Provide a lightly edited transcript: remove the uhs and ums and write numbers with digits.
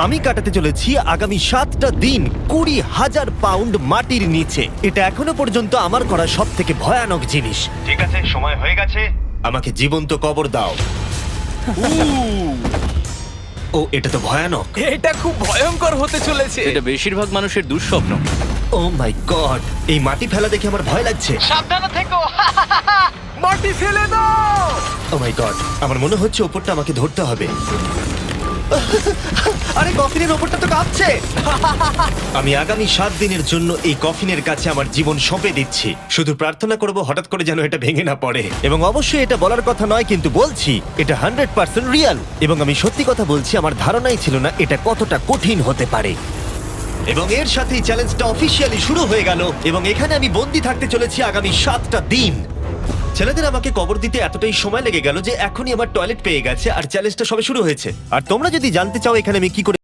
আমি কাটাতে চলেছি আগামী 7টা দিন 20,000 পাউন্ড মাটির নিচে। এটা এখনো পর্যন্ত আমার করা সব থেকে ভয়ানক জিনিস। ঠিক আছে, সময় হয়ে গেছে, আমাকে জীবন্ত কবর দাও। ও, এটা তো ভয়ানক। এটা খুব ভয়ঙ্কর হতে চলেছে। এটা বেশিরভাগ মানুষের দুঃস্বপ্ন। ও মাই গড, এই মাটি ফেলা দেখে আমার ভয় লাগছে। সাবধানে থেকো। মাটি ফেলে দাও। ও মাই গড, আমার মনে হচ্ছে ওপরটা আমাকে ধরতে হবে। আরে কফিনের ওপরটা তো কাঁপছে। আমি আগামী 7 দিনের জন্য এই কফিনের কাছে আমার জীবন সঁপে দিচ্ছি। শুধু প্রার্থনা করব হঠাৎ করে যেন এটা ভেঙে না পড়ে। এবং অবশ্যই এটা বলার কথা নয়, কিন্তু বলছি এটা 100% রিয়েল। এবং আমি সত্যি কথা বলছি, আমার ধারণাই ছিল না এটা কতটা কঠিন হতে পারে। এবং এর সাথেই চ্যালেঞ্জটা অফিসিয়ালি শুরু হয়ে গেল। এবং এখানে আমি বন্দি থাকতে চলেছি আগামী 7টা দিন। ছেলেদের আমাকে কবর দিতে এতটাই সময় লেগে গেল যে এখনই আমার টয়লেট পেয়ে গেছে, আর চ্যালেঞ্জটা সবে শুরু হয়েছে। আর তোমরা যদি জানতে চাও এখানে আমি কি করে